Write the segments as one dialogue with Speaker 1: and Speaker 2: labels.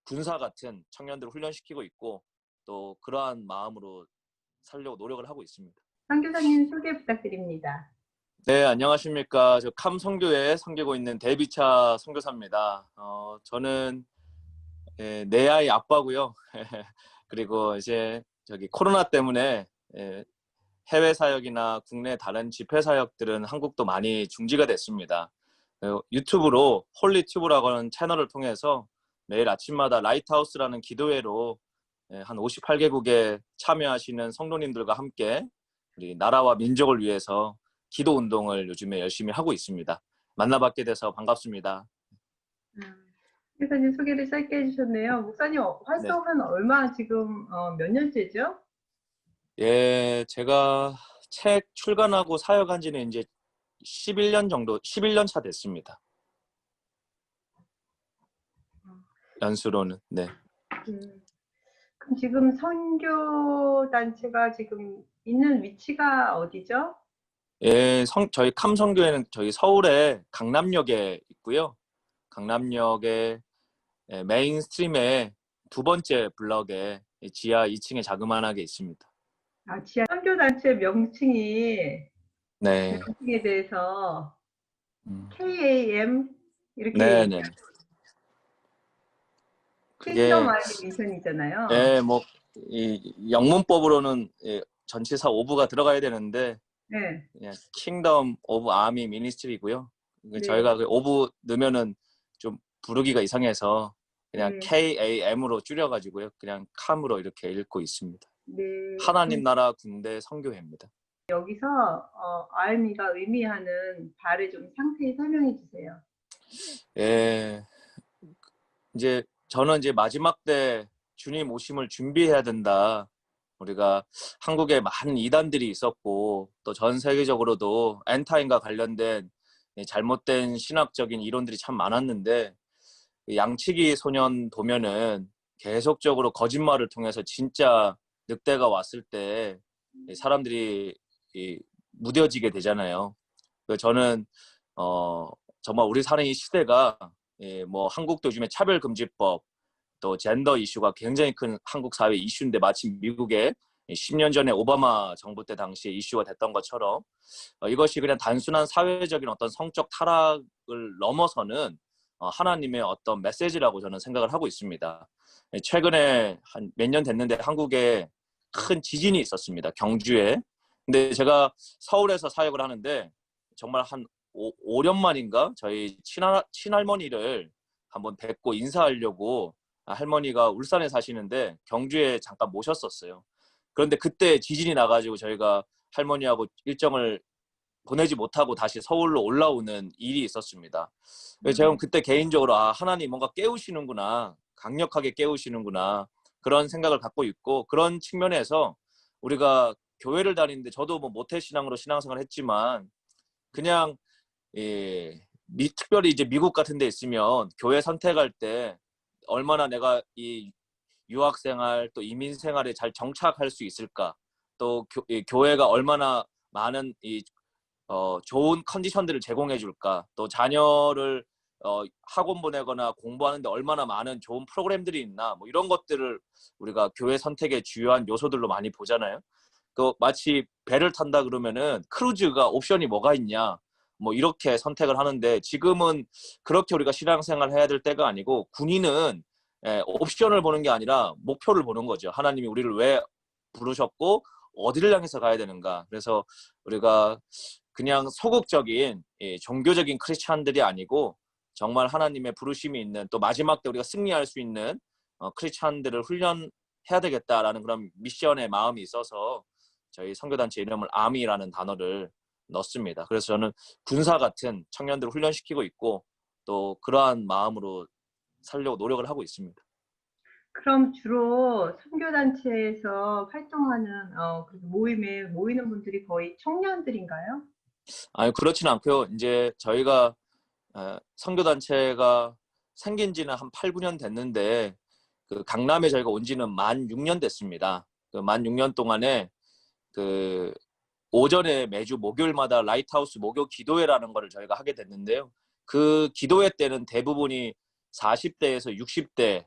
Speaker 1: 군사 같은 청년들을 훈련시키고 있고 또 그러한 마음으로 살려고 노력을 하고 있습니다.
Speaker 2: 선교사님 소개 부탁드립니다.
Speaker 1: 네, 안녕하십니까. 저 캄 선교회에 섬기고 있는 데이비차 선교사입니다. 저는 네 아이 아빠고요. 그리고 이제 코로나 때문에 해외 사역이나 국내 다른 집회 사역들은 한국도 많이 중지가 됐습니다. 유튜브로 홀리튜브라고 하는 채널을 통해서 매일 아침마다 라이트하우스라는 기도회로 한 58개국에 참여하시는 성도님들과 함께 우리 나라와 민족을 위해서 기도 운동을 요즘에 열심히 하고 있습니다. 만나뵙게 돼서 반갑습니다.
Speaker 2: 목사님 소개를 짧게 해주셨네요. 목사님 활동은 얼마 지금 몇 년째죠?
Speaker 1: 예, 제가 책 출간하고 사역한 지는 이제 11년 정도, 11년 차 됐습니다. 연수로는. 네.
Speaker 2: 그럼 지금 선교 단체가 지금 있는 위치가 어디죠?
Speaker 1: 예, 저희 캄 선교회는 저희 서울의 강남역에 있고요. 강남역의 메인 스트림의 두 번째 블럭에 지하 2층에 자그만하게 있습니다.
Speaker 2: 지하 선교 단체
Speaker 1: 네.
Speaker 2: 명칭에 대해서 KAM 이렇게
Speaker 1: 네네.
Speaker 2: 킹덤
Speaker 1: 그게
Speaker 2: 아이비 미션이잖아요.
Speaker 1: 이 영문법으로는 전치사 오브가 들어가야 되는데
Speaker 2: 네.
Speaker 1: 그냥 킹덤 오브 아미 미니스트리고요.
Speaker 2: 네.
Speaker 1: 저희가 오브 넣으면은 좀 부르기가 이상해서 그냥
Speaker 2: 네.
Speaker 1: KAM으로 줄여가지고요. 그냥 캄으로 이렇게 읽고 있습니다.
Speaker 2: 네.
Speaker 1: 하나님 나라 군대 선교회입니다.
Speaker 2: 여기서 아미가 의미하는 바를 좀 상세히 설명해 주세요.
Speaker 1: 예, 이제 저는 이제 마지막 때 주님 오심을 준비해야 된다. 우리가 한국에 많은 이단들이 있었고 또 전 세계적으로도 엔타임과 관련된 잘못된 신학적인 이론들이 참 많았는데 양치기 소년 보면은 계속적으로 거짓말을 통해서 진짜 늑대가 왔을 때 사람들이 무뎌지게 되잖아요. 저는 정말 우리 사는 이 시대가 뭐 한국도 요즘에 차별금지법 또 젠더 이슈가 굉장히 큰 한국 사회 이슈인데 마침 미국에 10년 전에 오바마 정부 때 당시에 이슈가 됐던 것처럼 이것이 그냥 단순한 사회적인 어떤 성적 타락을 넘어서는 하나님의 어떤 메시지라고 저는 생각을 하고 있습니다. 최근에 한 몇 년 됐는데 한국에 큰 지진이 있었습니다. 경주에. 근데 제가 서울에서 사역을 하는데 정말 한 5년 만인가 저희 친할머니를 한번 뵙고 인사하려고 할머니가 울산에 사시는데 경주에 잠깐 모셨었어요. 그런데 그때 지진이 나가지고 저희가 할머니하고 일정을 보내지 못하고 다시 서울로 올라오는 일이 있었습니다. 그래서 제가 그때 개인적으로 하나님 뭔가 깨우시는구나, 강력하게 깨우시는구나 그런 생각을 갖고 있고 그런 측면에서 우리가 교회를 다니는데 저도 뭐 모태신앙으로 신앙생활을 했지만 그냥 특별히 이제 미국 같은 데 있으면 교회 선택할 때 얼마나 내가 이 유학생활 또 이민생활에 잘 정착할 수 있을까 또 교회가 얼마나 많은 좋은 컨디션들을 제공해 줄까 또 자녀를 학원 보내거나 공부하는데 얼마나 많은 좋은 프로그램들이 있나 뭐 이런 것들을 우리가 교회 선택의 주요한 요소들로 많이 보잖아요. 그 마치 배를 탄다 그러면은 크루즈가 옵션이 뭐가 있냐 뭐 이렇게 선택을 하는데 지금은 그렇게 우리가 신앙생활을 해야 될 때가 아니고 군인은 옵션을 보는 게 아니라 목표를 보는 거죠. 하나님이 우리를 왜 부르셨고 어디를 향해서 가야 되는가. 그래서 우리가 그냥 소극적인 종교적인 크리스찬들이 아니고 정말 하나님의 부르심이 있는 또 마지막 때 우리가 승리할 수 있는 크리스찬들을 훈련해야 되겠다라는 그런 미션의 마음이 있어서 저희 선교단체 이름을 아미라는 단어를 넣습니다. 그래서 저는 군사 같은 청년들을 훈련시키고 있고 또 그러한 마음으로 살려고 노력을 하고 있습니다.
Speaker 2: 그럼 주로 선교단체에서 활동하는 모임에 모이는 분들이 거의 청년들인가요?
Speaker 1: 아니 그렇지는 않고요. 이제 저희가 선교단체가 생긴 지는 한 8, 9년 됐는데 그 강남에 저희가 온 지는 만 6년 됐습니다. 그 만 6년 동안에 그 오전에 매주 목요일마다 라이트하우스 목요 기도회라는 거를 저희가 하게 됐는데요. 그 기도회 때는 대부분이 40대에서 60대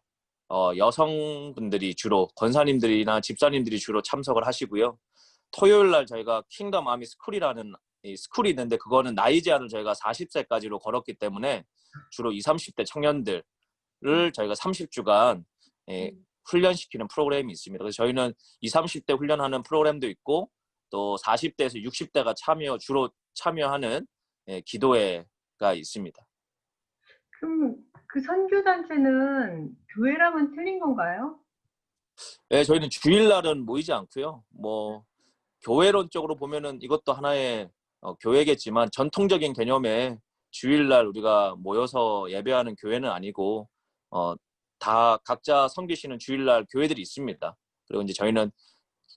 Speaker 1: 여성분들이 주로 권사님들이나 집사님들이 주로 참석을 하시고요. 토요일 날 저희가 킹덤 아미 스쿨이라는 이 스쿨이 있는데 그거는 나이 제한을 저희가 40세까지로 걸었기 때문에 주로 20, 30대 청년들을 저희가 30주간 훈련시키는 프로그램이 있습니다. 그래서 저희는 20, 30대 훈련하는 프로그램도 있고 또 40대에서 60대가 주로 참여하는 기도회가 있습니다.
Speaker 2: 그럼 그 선교단체는 교회랑은 틀린 건가요?
Speaker 1: 네, 저희는 주일날은 모이지 않고요. 뭐 교회론적으로 보면은 이것도 하나의 교회겠지만 전통적인 개념에 주일날 우리가 모여서 예배하는 교회는 아니고 다 각자 섬기시는 주일날 교회들이 있습니다. 그리고 이제 저희는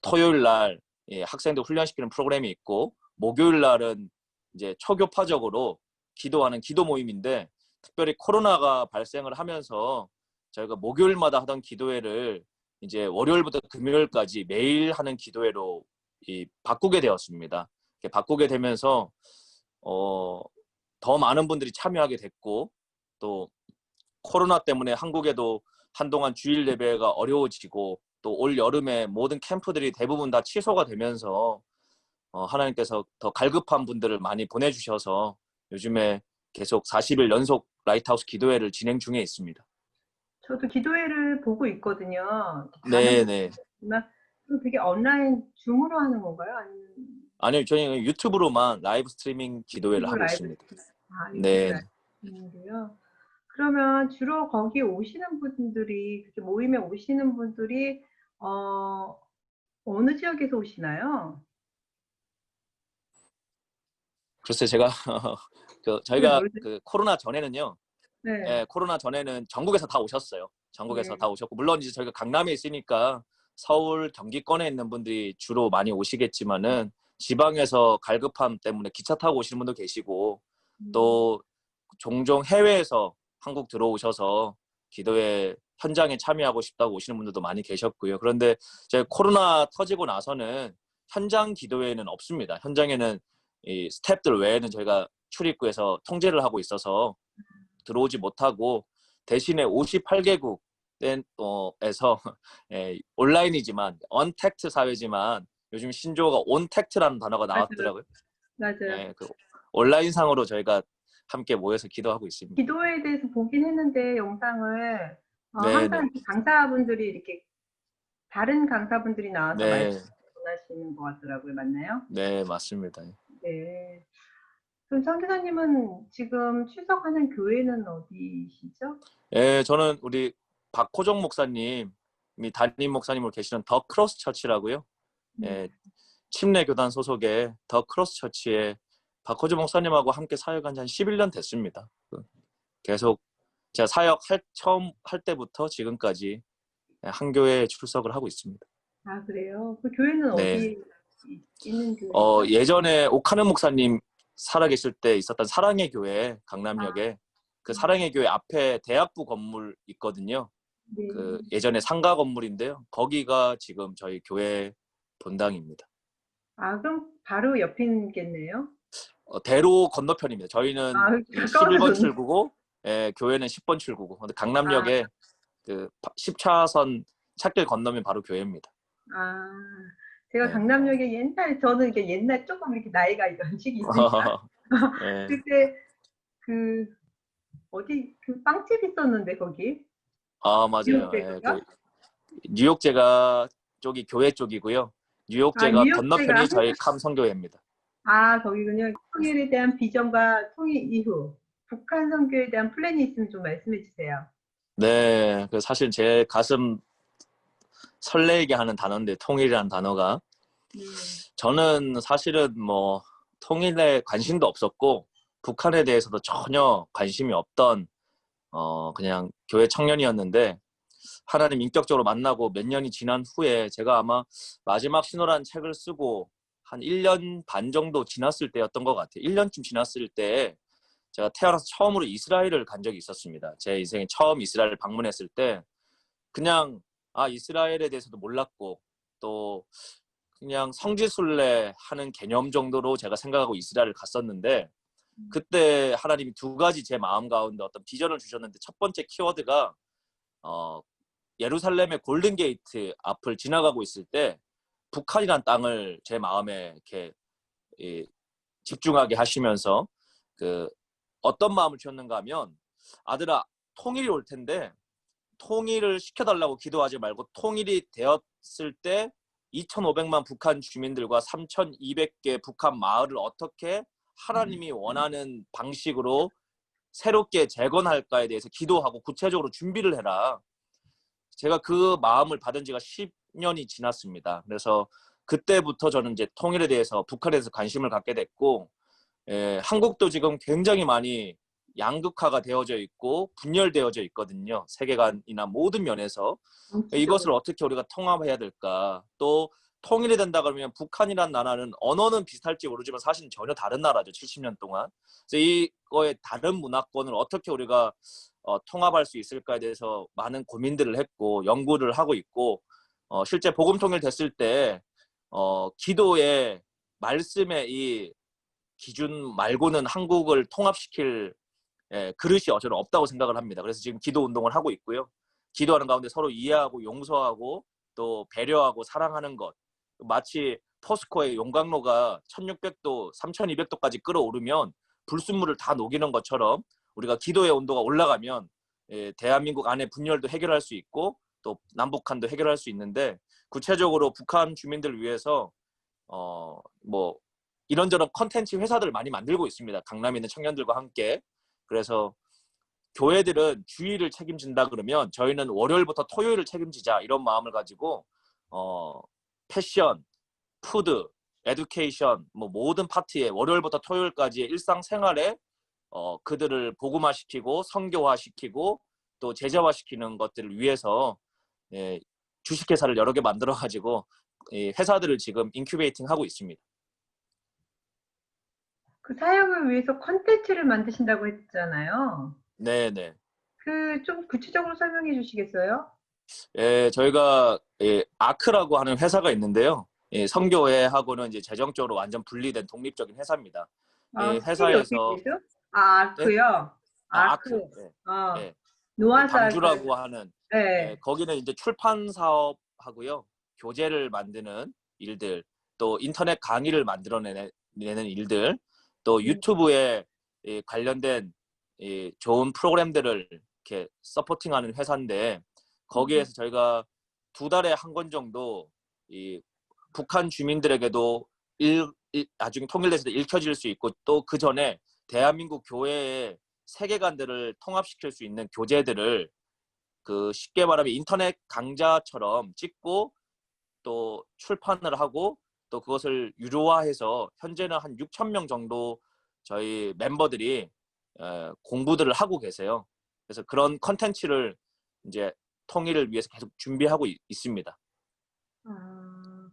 Speaker 1: 토요일날 학생들 훈련시키는 프로그램이 있고 목요일날은 이제 초교파적으로 기도하는 기도 모임인데 특별히 코로나가 발생을 하면서 저희가 목요일마다 하던 기도회를 이제 월요일부터 금요일까지 매일 하는 기도회로 바꾸게 되었습니다. 바꾸게 되면서 더 많은 분들이 참여하게 됐고 또 코로나 때문에 한국에도 한동안 주일 예배가 어려워지고 또 올 여름에 모든 캠프들이 대부분 다 취소가 되면서 하나님께서 더 갈급한 분들을 많이 보내주셔서 요즘에 계속 40일 연속 라이트하우스 기도회를 진행 중에 있습니다.
Speaker 2: 저도 기도회를 보고 있거든요. 다른
Speaker 1: 네네.
Speaker 2: 분이지만 되게 온라인 줌으로 하는 건가요? 아니면
Speaker 1: 아니요, 저희 유튜브로만 라이브 스트리밍 기도회를
Speaker 2: 유튜브
Speaker 1: 하고
Speaker 2: 라이브
Speaker 1: 있습니다.
Speaker 2: 유튜브
Speaker 1: 네.
Speaker 2: 라이브로요? 그러면 주로 거기 오시는 분들이 그렇게 모임에 오시는 분들이 어느 지역에서 오시나요?
Speaker 1: 글쎄 제가
Speaker 2: 잘
Speaker 1: 저희가
Speaker 2: 모르겠.
Speaker 1: 코로나 전에는요.
Speaker 2: 네,
Speaker 1: 예, 코로나 전에는 전국에서 다 오셨어요. 전국에서
Speaker 2: 네.
Speaker 1: 다 오셨고 물론 이제 저희가 강남에 있으니까 서울 경기권에 있는 분들이 주로 많이 오시겠지만은 지방에서 갈급함 때문에 기차 타고 오시는 분도 계시고 또 종종 해외에서 한국 들어오셔서 기도회 현장에 참여하고 싶다고 오시는 분들도 많이 계셨고요. 그런데 이제 코로나 터지고 나서는 현장 기도회는 없습니다. 현장에는 이 스태프들 외에는 저희가 출입구에서 통제를 하고 있어서 들어오지 못하고 대신에 58개국에서 온라인이지만 언택트 사회지만 요즘 신조어가 온택트라는 단어가
Speaker 2: 맞아요,
Speaker 1: 나왔더라고요.
Speaker 2: 맞아요.
Speaker 1: 예, 온라인상으로 저희가 함께 모여서 기도하고 있습니다.
Speaker 2: 기도회에 대해서 보긴 했는데 영상을 항상
Speaker 1: 네네.
Speaker 2: 이렇게 강사분들이 이렇게 다른 강사분들이 나와서 말씀
Speaker 1: 네,
Speaker 2: 전하시는 것 같더라고요. 맞나요?
Speaker 1: 네, 맞습니다.
Speaker 2: 네. 그럼 선교사님은 지금 출석하는 교회는 어디시죠?
Speaker 1: 예, 저는 우리 박호정 목사님이 담임 목사님으로 계시는 더 크로스 처치라고요.
Speaker 2: 네.
Speaker 1: 예, 침례 교단 소속의 더 크로스 처치에 박호정 목사님하고 함께 사역한 지 한 11년 됐습니다. 계속 제가 처음 할 때부터 지금까지 한 교회에 출석을 하고 있습니다.
Speaker 2: 아, 그래요? 그 교회는
Speaker 1: 네.
Speaker 2: 어디 있는 교회죠?
Speaker 1: 예전에 오카는 목사님 살아계실 때 있었던 사랑의 교회
Speaker 2: 아,
Speaker 1: 강남역에 그 사랑의 교회 앞에 대학부 건물 있거든요.
Speaker 2: 네.
Speaker 1: 예전에 상가 건물인데요. 거기가 지금 저희 교회 본당입니다.
Speaker 2: 아, 그럼 바로 옆이겠네요?
Speaker 1: 대로 건너편입니다. 저희는
Speaker 2: 아,
Speaker 1: 이
Speaker 2: 가까워서
Speaker 1: 11번
Speaker 2: 좋네.
Speaker 1: 출구고 교회는 10번 출구고. 근데
Speaker 2: 아,
Speaker 1: 강남역에 10차선 찾길 건너면 바로 교회입니다.
Speaker 2: 아, 제가
Speaker 1: 네.
Speaker 2: 강남역에 저는 이렇게 옛날 조금 이렇게 나이가 연식이 있으니까
Speaker 1: 네.
Speaker 2: 그때 그 어디 그 빵집 있었는데 거기
Speaker 1: 아, 맞아요. 예,
Speaker 2: 뉴욕제가
Speaker 1: 뉴욕제가 쪽이 교회 쪽이고요.
Speaker 2: 아
Speaker 1: 뉴욕제가
Speaker 2: 뉴욕제가
Speaker 1: 건너편이 저희 캄성교회입니다.
Speaker 2: 아 거기군요. 통일에 대한 비전과 통일 이후 북한 선교에 대한 플랜이 있으면 좀 말씀해 주세요.
Speaker 1: 네, 사실 제 가슴 설레게 하는 단어인데 통일이라는 단어가
Speaker 2: 네.
Speaker 1: 저는 사실은 뭐 통일에 관심도 없었고 북한에 대해서도 전혀 관심이 없던 그냥 교회 청년이었는데 하나님 인격적으로 만나고 몇 년이 지난 후에 제가 아마 마지막 신호라는 책을 쓰고 한 1년 반 정도 지났을 때였던 것 같아요. 1년쯤 지났을 때 제가 태어나서 처음으로 이스라엘을 간 적이 있었습니다. 제 인생에 처음 이스라엘을 방문했을 때 그냥 이스라엘에 대해서도 몰랐고 또 그냥 성지순례 하는 개념 정도로 제가 생각하고 이스라엘을 갔었는데 그때 하나님이 두 가지 제 마음 가운데 어떤 비전을 주셨는데 첫 번째 키워드가 어, 예루살렘의 골든 게이트 앞을 지나가고 있을 때 북한이란 땅을 제 마음에 이렇게 집중하게 하시면서 그 어떤 마음을 주었는가 하면, 아들아, 통일이 올 텐데 통일을 시켜달라고 기도하지 말고 통일이 되었을 때 2,500만 북한 주민들과 3,200개 북한 마을을 어떻게 하나님이 원하는 방식으로 새롭게 재건할까에 대해서 기도하고 구체적으로 준비를 해라. 제가 그 마음을 받은 지가 10년이 지났습니다. 그래서 그때부터 저는 이제 통일에 대해서, 북한에 대해서 관심을 갖게 됐고, 한국도 지금 굉장히 많이 양극화가 되어져 있고 분열되어져 있거든요. 세계관이나 모든 면에서. 이것을
Speaker 2: 정치적으로.
Speaker 1: 어떻게 우리가 통합해야 될까? 또 통일이 된다 그러면 북한이란 나라는 언어는 비슷할지 모르지만 사실 전혀 다른 나라죠. 70년 동안. 그래서 이거의 다른 문화권을 어떻게 우리가 통합할 수 있을까에 대해서 많은 고민들을 했고 연구를 하고 있고, 실제 복음 통일 됐을 때 기도의 말씀의 이 기준 말고는 한국을 통합시킬 그릇이 저는 없다고 생각을 합니다. 그래서 지금 기도 운동을 하고 있고요. 기도하는 가운데 서로 이해하고 용서하고 또 배려하고 사랑하는 것. 마치 포스코의 용광로가 1600도, 3200도까지 끓어오르면 불순물을 다 녹이는 것처럼 우리가 기도의 온도가 올라가면 대한민국 안에 분열도 해결할 수 있고 또 남북한도 해결할 수 있는데, 구체적으로 북한 주민들을 위해서 뭐 이런저런 컨텐츠 회사들을 많이 만들고 있습니다. 강남에 있는 청년들과 함께. 그래서 교회들은 주일을 책임진다 그러면 저희는 월요일부터 토요일을 책임지자, 이런 마음을 가지고 패션, 푸드, 에듀케이션, 뭐 모든 파트에 월요일부터 토요일까지의 일상생활에 그들을 복음화시키고 선교화시키고 또 제자화시키는 것들을 위해서 주식회사를 여러 개 만들어가지고 회사들을 지금 인큐베이팅 하고 있습니다.
Speaker 2: 그 사역을 위해서 콘텐츠를 만드신다고 했잖아요.
Speaker 1: 네네.
Speaker 2: 그 좀 구체적으로 설명해 주시겠어요?
Speaker 1: 저희가 아크라고 하는 회사가 있는데요. 선교회하고는 이제 재정적으로 완전 분리된 독립적인 회사입니다.
Speaker 2: 스펠이 어떻게
Speaker 1: 회사에서
Speaker 2: 되죠?
Speaker 1: 네?
Speaker 2: 아크요.
Speaker 1: 아크.
Speaker 2: 아크. 어,
Speaker 1: 예.
Speaker 2: 노아사
Speaker 1: 방주라고 하는,
Speaker 2: 네.
Speaker 1: 거기는 이제 출판 사업하고요, 교재를 만드는 일들, 또 인터넷 강의를 만들어내는 일들, 또
Speaker 2: 음,
Speaker 1: 유튜브에 관련된 좋은 프로그램들을 이렇게 서포팅하는 회사인데,
Speaker 2: 음,
Speaker 1: 거기에서 저희가 2달에 한 권 정도 이 북한 주민들에게도 나중에 통일됐을 때 읽혀질 수 있고, 또 그 전에 대한민국 교회의 세계관들을 통합시킬 수 있는 교재들을 그 쉽게 말하면 인터넷 강좌처럼 찍고 또 출판을 하고 또 그것을 유료화해서 현재는 한 6천 명 정도 저희 멤버들이 공부들을 하고 계세요. 그래서 그런 컨텐츠를 이제 통일을 위해서 계속 준비하고 있습니다.
Speaker 2: 아,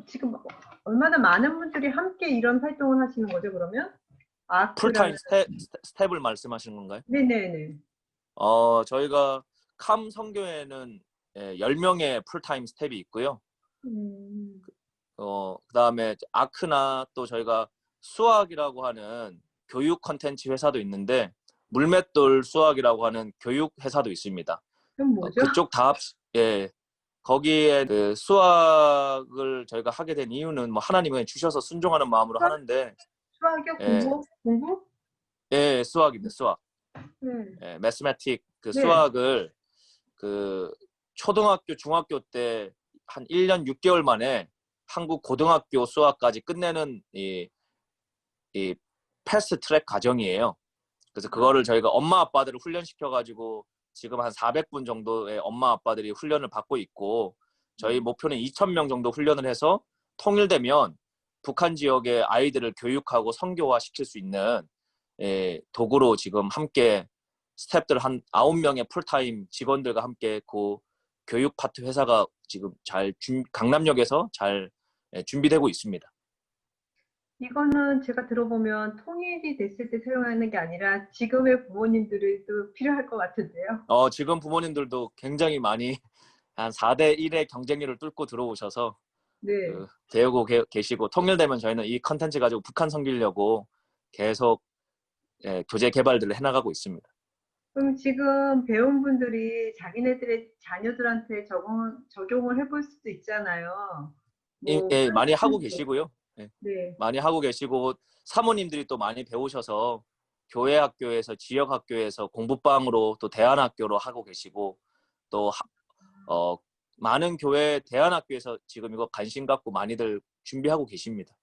Speaker 2: 지금 얼마나 많은 분들이 함께 이런 활동을 하시는 거죠, 그러면? 아크라는,
Speaker 1: 풀타임 스텝을 말씀하시는 건가요?
Speaker 2: 네네네.
Speaker 1: 저희가 캄 선교회는 10명의 풀타임 스텝이 있고요.
Speaker 2: 음,
Speaker 1: 그다음에 아크나 또 저희가 수학이라고 하는 교육 컨텐츠 회사도 있는데, 물맷돌 수학이라고 하는 교육 회사도 있습니다.
Speaker 2: 그럼 뭐죠?
Speaker 1: 그쪽 다 거기에 그 수학을 저희가 하게 된 이유는 뭐 하나님이 주셔서 순종하는 마음으로
Speaker 2: 수학?
Speaker 1: 하는데,
Speaker 2: 수학이요?
Speaker 1: 예,
Speaker 2: 공부?
Speaker 1: 수학입니다. 수학.
Speaker 2: 네.
Speaker 1: 매스매틱 그
Speaker 2: 네.
Speaker 1: 수학을 그 초등학교, 중학교 때 한 1년 6개월 만에 한국 고등학교 수학까지 끝내는 이 패스트 트랙 과정이에요. 그래서 그거를 저희가 엄마 아빠들을 훈련시켜가지고 지금 한 400분 정도의 엄마 아빠들이 훈련을 받고 있고, 저희 목표는 2,000명 정도 훈련을 해서 통일되면 북한 지역의 아이들을 교육하고 선교화 시킬 수 있는 도구로 지금 함께 스태프들 한 9명의 풀타임 직원들과 함께 그 교육 파트 회사가 지금 강남역에서 잘 준비되고 있습니다.
Speaker 2: 이거는 제가 들어보면 통일이 됐을 때 사용하는 게 아니라 지금의 부모님들도 필요할 것 같은데요.
Speaker 1: 지금 부모님들도 굉장히 많이 한 4대 1의 경쟁률을 뚫고 들어오셔서
Speaker 2: 네.
Speaker 1: 배우고 계시고, 통일되면 저희는 이 컨텐츠 가지고 북한 섬기려고 계속 교재 개발들을 해나가고 있습니다.
Speaker 2: 그럼 지금 배운 분들이 자기네들의 자녀들한테 적용을 해볼 수도 있잖아요. 뭐,
Speaker 1: 예, 많이 하고
Speaker 2: 프랑스,
Speaker 1: 계시고요. 예,
Speaker 2: 네.
Speaker 1: 많이 하고 계시고 사모님들이 또 많이 배우셔서 교회 학교에서 지역 학교에서 공부방으로 또 대안학교로 하고 계시고 또 어, 많은 교회 대안학교에서 지금 이거 관심 갖고 많이들 준비하고 계십니다.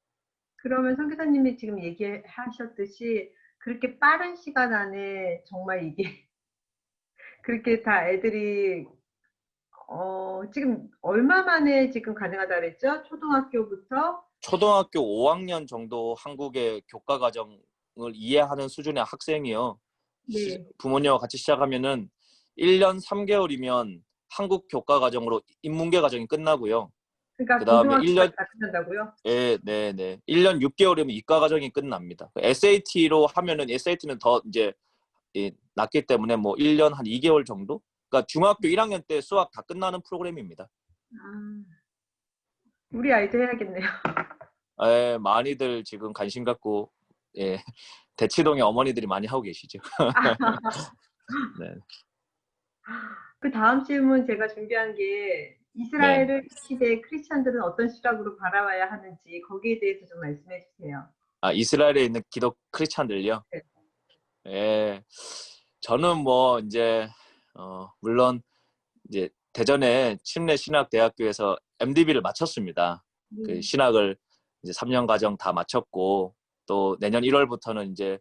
Speaker 2: 그러면 선교사님이 지금 얘기하셨듯이 그렇게 빠른 시간 안에 정말 이게 그렇게 다 애들이 지금 얼마 만에 지금 가능하다 그랬죠? 초등학교부터?
Speaker 1: 초등학교 5학년 정도 한국의 교과 과정을 이해하는 수준의 학생이요.
Speaker 2: 네.
Speaker 1: 부모님과 같이 시작하면은 1년 3개월이면 한국 교과 과정으로 인문계 과정이 끝나고요.
Speaker 2: 그러니까
Speaker 1: 그다음에
Speaker 2: 고등학교까지
Speaker 1: 1년
Speaker 2: 다 끝난다고요?
Speaker 1: 네. 1년 6개월이면 이과 과정이 끝납니다. SAT로 하면은 SAT는 더 이제 낮기 때문에 뭐 1년 한 2개월 정도? 그러니까 중학교 1학년 때 수학 다 끝나는 프로그램입니다.
Speaker 2: 아, 우리 아이도 해야겠네요.
Speaker 1: 예, 많이들 지금 관심 갖고 예, 대치동의 어머니들이 많이 하고 계시죠. 네.
Speaker 2: 그 다음 질문 제가 준비한 게
Speaker 1: 네.
Speaker 2: 이스라엘 시대 크리스찬들은 어떤 시각으로 바라봐야 하는지 거기에 대해서 좀 말씀해 주세요.
Speaker 1: 아, 이스라엘에 있는 기독 크리스찬들요.
Speaker 2: 네.
Speaker 1: 예. 저는 뭐 이제 물론 이제 대전의 침례 신학대학교에서 MDB를 마쳤습니다. 그
Speaker 2: 네.
Speaker 1: 신학을 이제 3년 과정 다 마쳤고 또 내년 1월부터는 이제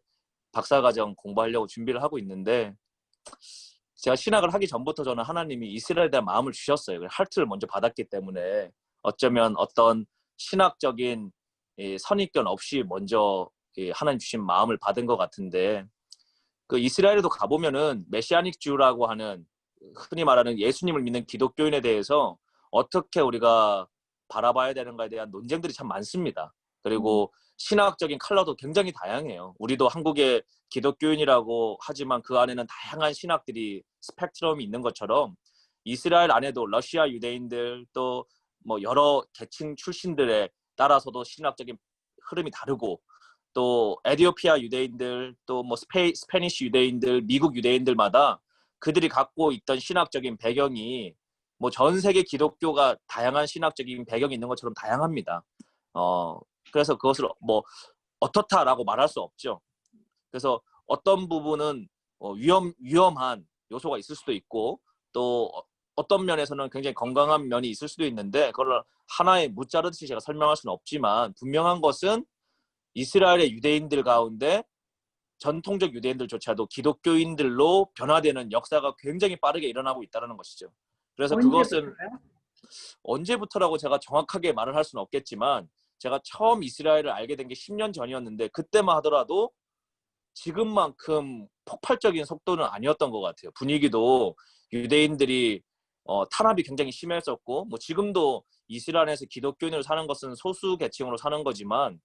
Speaker 1: 박사과정 공부하려고 준비를 하고 있는데 제가 신학을 하기 전부터 저는 하나님이 이스라엘에 대한 마음을 주셨어요. 할트를 먼저 받았기 때문에 어쩌면 어떤 신학적인 선입견 없이 먼저 하나님 주신 마음을 받은 것 같은데 그 이스라엘에도 가보면은 메시아닉 주라고 하는 흔히 말하는 예수님을 믿는 기독교인에 대해서 어떻게 우리가 바라봐야 되는가에 대한 논쟁들이 참 많습니다. 그리고 신학적인 컬러도 굉장히 다양해요. 우리도 한국의 기독교인이라고 하지만 그 안에는 다양한 신학들이 스펙트럼이 있는 것처럼 이스라엘 안에도 러시아 유대인들 또 뭐 여러 계층 출신들에 따라서도 신학적인 흐름이 다르고 또 에디오피아 유대인들 또 뭐 스페니쉬 유대인들 미국 유대인들마다 그들이 갖고 있던 신학적인 배경이 뭐 전 세계 기독교가 다양한 신학적인 배경이 있는 것처럼 다양합니다. 그래서 그것을 뭐 어떻다라고 말할 수 없죠. 그래서 어떤 부분은 위험한 요소가 있을 수도 있고 또 어떤 면에서는 굉장히 건강한 면이 있을 수도 있는데 그걸 하나의 무자르듯이 제가 설명할 수는 없지만 분명한 것은 이스라엘의 유대인들 가운데 전통적 유대인들조차도 기독교인들로 변화되는 역사가 굉장히 빠르게 일어나고 있다는 것이죠. 그래서 그것은
Speaker 2: 언제부터요?
Speaker 1: 언제부터라고 제가 정확하게 말을 할 수는 없겠지만 제가 처음 이스라엘을 알게 된 게 10년 전이었는데 그때만 하더라도 지금만큼 폭발적인 속도는 아니었던 것 같아요. 분위기도 유대인들이 탄압이 굉장히 심했었고 뭐 지금도 이스라엘에서 기독교인으로 사는 것은 소수 계층으로 사는 거지만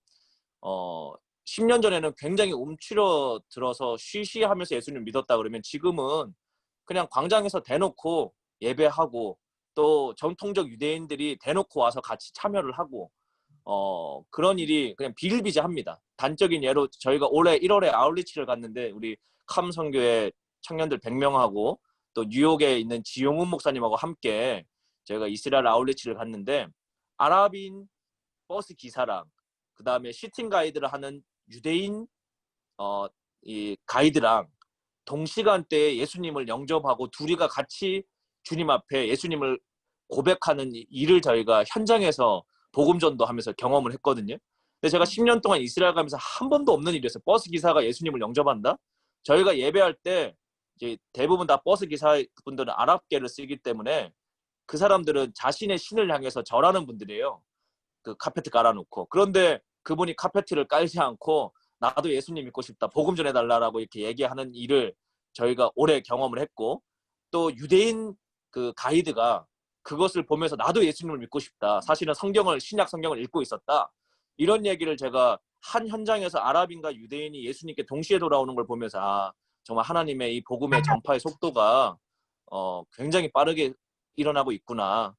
Speaker 1: 어, 10년 전에는 굉장히 움츠러들어서 쉬쉬하면서 예수님을 믿었다 그러면 지금은 그냥 광장에서 대놓고 예배하고 또 전통적 유대인들이 대놓고 와서 같이 참여를 하고 그런 일이 그냥 비일비재합니다. 단적인 예로 저희가 올해 1월에 아울리치를 갔는데 우리 캄 선교회 청년들 100명하고 또 뉴욕에 있는 지용훈 목사님하고 함께 저희가 이스라엘 아울리치를 갔는데 아랍인 버스 기사랑 그 다음에 시팅 가이드를 하는 유대인 이 가이드랑 동시간대에 예수님을 영접하고 둘이가 같이 주님 앞에 예수님을 고백하는 일을 저희가 현장에서 복음 전도하면서 경험을 했거든요. 근데 제가 10년 동안 이스라엘 가면서 한 번도 없는 일이었어요. 버스 기사가 예수님을 영접한다. 저희가 예배할 때 이제 대부분 다 버스 기사분들은 아랍계를 쓰기 때문에 그 사람들은 자신의 신을 향해서 절하는 분들이에요. 그 카페트 깔아놓고 그런데 그분이 카페트를 깔지 않고 나도 예수님 믿고 싶다 복음 전해달라고 이렇게 얘기하는 일을 저희가 오래 경험을 했고 또 유대인 그 가이드가 그것을 보면서 나도 예수님을 믿고 싶다 사실은 신약 성경을 읽고 있었다 이런 얘기를 제가 한 현장에서 아랍인과 유대인이 예수님께 동시에 돌아오는 걸 보면서 정말 하나님의 이 복음의 전파의 속도가 굉장히 빠르게 일어나고 있구나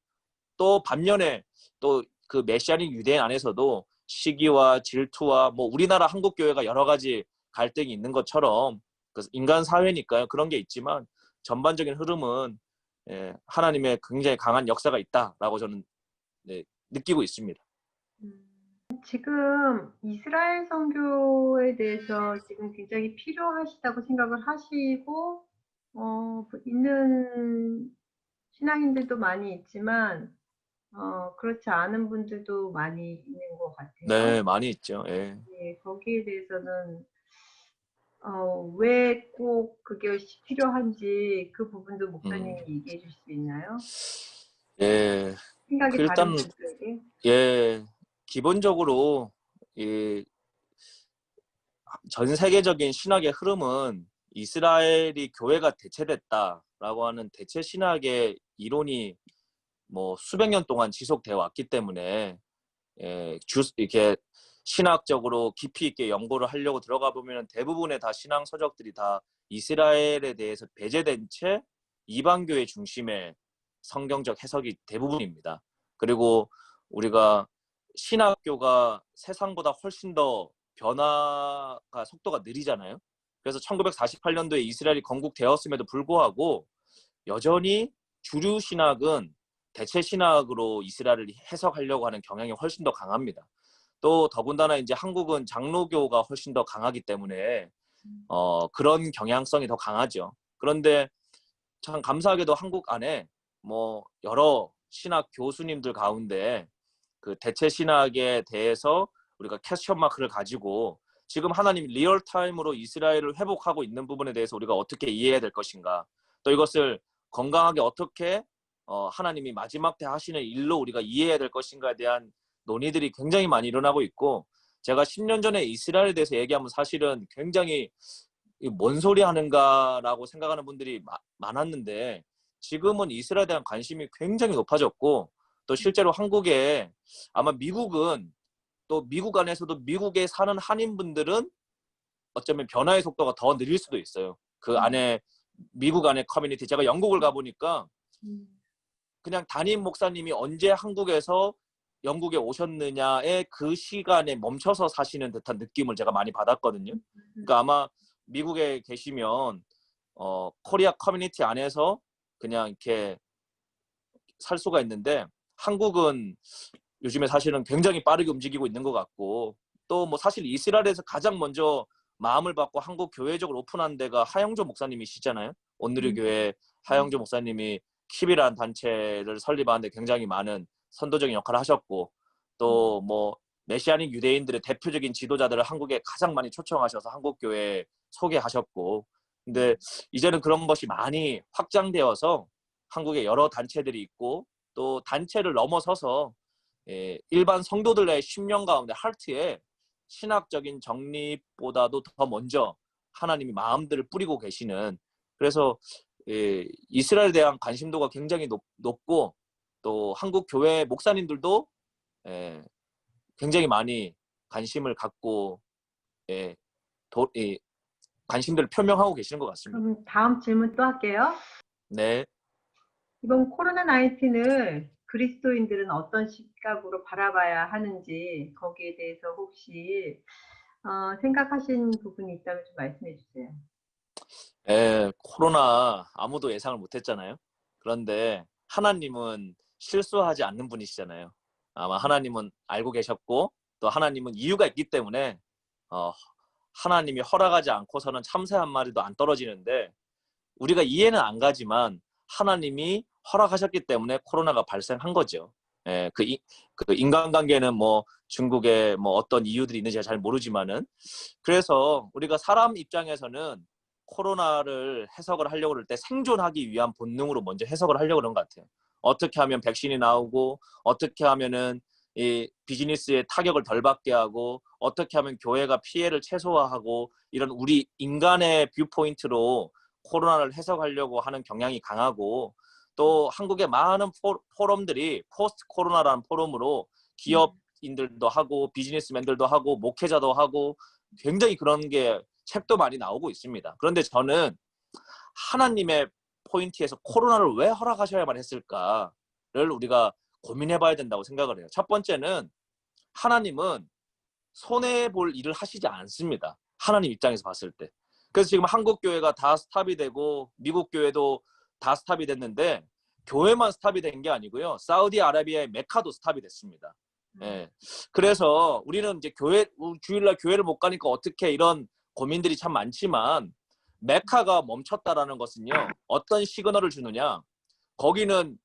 Speaker 1: 또 반면에 또 그 메시아닉 유대인 안에서도 시기와 질투와 뭐 우리나라 한국 교회가 여러 가지 갈등이 있는 것처럼 그래서 인간 사회니까요. 그런 게 있지만 전반적인 흐름은 하나님의 굉장히 강한 역사가 있다라고 저는 느끼고 있습니다.
Speaker 2: 지금 이스라엘 선교에 대해서 지금 굉장히 필요하시다고 생각을 하시고, 있는 신앙인들도 많이 있지만, 그렇지 않은 분들도 많이 있는 것 같아요.
Speaker 1: 네, 많이 있죠. 예.
Speaker 2: 예, 거기에 대해서는, 왜 꼭 그게 필요한지 그 부분도
Speaker 1: 음,
Speaker 2: 목사님이 얘기해 줄 수 있나요?
Speaker 1: 예.
Speaker 2: 생각이
Speaker 1: 그 일단
Speaker 2: 다른 분들에게.
Speaker 1: 예, 기본적으로 이 전 세계적인 신학의 흐름은 이스라엘이 교회가 대체됐다라고 하는 대체 신학의 이론이 뭐 수백 년 동안 지속되어 왔기 때문에 이렇게 신학적으로 깊이 있게 연구를 하려고 들어가 보면 대부분의 다 신앙 서적들이 다 이스라엘에 대해서 배제된 채 이방교회 중심의 성경적 해석이 대부분입니다. 그리고 우리가 신학교가 세상보다 훨씬 더 변화가 속도가 느리잖아요. 그래서 1948년도에 이스라엘이 건국되었음에도 불구하고 여전히 주류 신학은 대체 신학으로 이스라엘을 해석하려고 하는 경향이 훨씬 더 강합니다. 또 더군다나 이제 한국은 장로교가 훨씬 더 강하기 때문에 그런 경향성이 더 강하죠. 그런데 참 감사하게도 한국 안에 뭐 여러 신학 교수님들 가운데 그 대체 신학에 대해서 우리가 퀘스천 마크를 가지고 지금 하나님 리얼타임으로 이스라엘을 회복하고 있는 부분에 대해서 우리가 어떻게 이해해야 될 것인가, 또 이것을 건강하게 어떻게 하나님이 마지막 때 하시는 일로 우리가 이해해야 될 것인가에 대한 논의들이 굉장히 많이 일어나고 있고, 제가 10년 전에 이스라엘에 대해서 얘기하면 사실은 굉장히 뭔 소리 하는가라고 생각하는 분들이 많았는데 지금은 이스라엘에 대한 관심이 굉장히 높아졌고, 또 실제로 한국에 아마 미국은 또 미국 안에서도 미국에 사는 한인분들은 어쩌면 변화의 속도가 더 느릴 수도 있어요. 그 안에 미국 안에 커뮤니티, 제가 영국을 가보니까 그냥 담임 목사님이 언제 한국에서 영국에 오셨느냐의 그 시간에 멈춰서 사시는 듯한 느낌을 제가 많이 받았거든요. 그러니까 아마 미국에 계시면 코리아 커뮤니티 안에서 그냥 이렇게 살 수가 있는데 한국은 요즘에 사실은 굉장히 빠르게 움직이고 있는 것 같고, 또 뭐 사실 이스라엘에서 가장 먼저 마음을 받고 한국 교회적으로 오픈한 데가 하영조 목사님이시잖아요. 온누리 교회 하영조 목사님이 킵이라는 단체를 설립하는데 굉장히 많은 선도적인 역할을 하셨고, 또 뭐 메시아닉 유대인들의 대표적인 지도자들을 한국에 가장 많이 초청하셔서 한국 교회에 소개하셨고, 근데 이제는 그런 것이 많이 확장되어서 한국에 여러 단체들이 있고, 또 단체를 넘어서서 일반 성도들의 심령 가운데 하트에 신학적인 정립보다도 더 먼저 하나님이 마음들을 뿌리고 계시는, 그래서 이스라엘에 대한 관심도가 굉장히 높고, 또 한국 교회 목사님들도 굉장히 많이 관심을 갖고 관심들을 표명하고 계시는 것 같습니다.
Speaker 2: 그럼 다음 질문 또 할게요.
Speaker 1: 네.
Speaker 2: 이번 코로나19을 그리스도인들은 어떤 시각으로 바라봐야 하는지 거기에 대해서 혹시 생각하신 부분이 있다면 좀 말씀해 주세요.
Speaker 1: 코로나 아무도 예상을 못했잖아요. 그런데 하나님은 실수하지 않는 분이시잖아요. 아마 하나님은 알고 계셨고, 또 하나님은 이유가 있기 때문에 하나님이 허락하지 않고서는 참새 한 마리도 안 떨어지는데, 우리가 이해는 안 가지만 하나님이 허락하셨기 때문에 코로나가 발생한 거죠. 그 인간관계는 뭐 중국에 뭐 어떤 이유들이 있는지 잘 모르지만은, 그래서 우리가 사람 입장에서는 코로나를 해석을 하려고 할 때 생존하기 위한 본능으로 먼저 해석을 하려고 그런 것 같아요. 어떻게 하면 백신이 나오고, 어떻게 하면은 이 비즈니스의 타격을 덜 받게 하고, 어떻게 하면 교회가 피해를 최소화하고, 이런 우리 인간의 뷰포인트로 코로나를 해석하려고 하는 경향이 강하고, 또 한국의 많은 포럼들이 포스트 코로나라는 포럼으로 기업인들도 하고 비즈니스맨들도 하고 목회자도 하고 굉장히 그런 게 책도 많이 나오고 있습니다. 그런데 저는 하나님의 포인트에서 코로나를 왜 허락하셔야만 했을까를 우리가 고민해봐야 된다고 생각을 해요. 첫 번째는 하나님은 손해볼 일을 하시지 않습니다. 하나님 입장에서 봤을 때. 그래서 지금 한국 교회가 다 스탑이 되고 미국 교회도 다 스탑이 됐는데 교회만 스탑이 된 게 아니고요. 사우디아라비아의 메카도 스탑이 됐습니다. 예. 그래서 우리는 이제 주일날 교회를 못 가니까 어떻게 이런 고민들이 참 많지만 메카가 멈췄다라는 것은요. 어떤 시그널을 주느냐. 거기는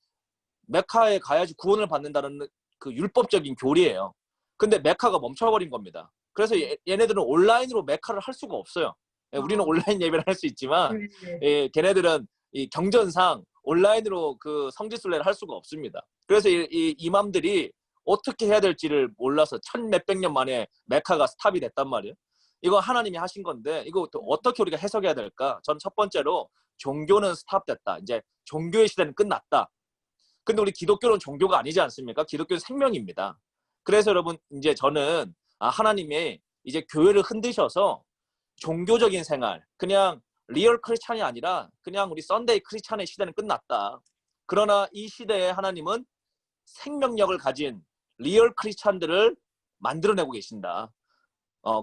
Speaker 1: 메카에 가야지 구원을 받는다는 그 율법적인 교리예요. 근데 메카가 멈춰버린 겁니다. 그래서 얘네들은 온라인으로 메카를 할 수가 없어요. 예, 우리는 온라인 예배를 할 수 있지만 예, 걔네들은 이 경전상 온라인으로 그 성지순례를 할 수가 없습니다. 그래서 이 이맘들이 어떻게 해야 될지를 몰라서 천 몇백 년 만에 메카가 스탑이 됐단 말이에요. 이거 하나님이 하신 건데 이거 또 어떻게 우리가 해석해야 될까? 전 첫 번째로 종교는 스탑됐다. 이제 종교의 시대는 끝났다. 근데 우리 기독교는 종교가 아니지 않습니까? 기독교는 생명입니다. 그래서 여러분 이제 저는 하나님이 이제 교회를 흔드셔서 종교적인 생활, 그냥 리얼 크리스찬이 아니라 그냥 우리 썬데이 크리스찬의 시대는 끝났다. 그러나 이 시대에 하나님은 생명력을 가진 리얼 크리스찬들을 만들어내고 계신다.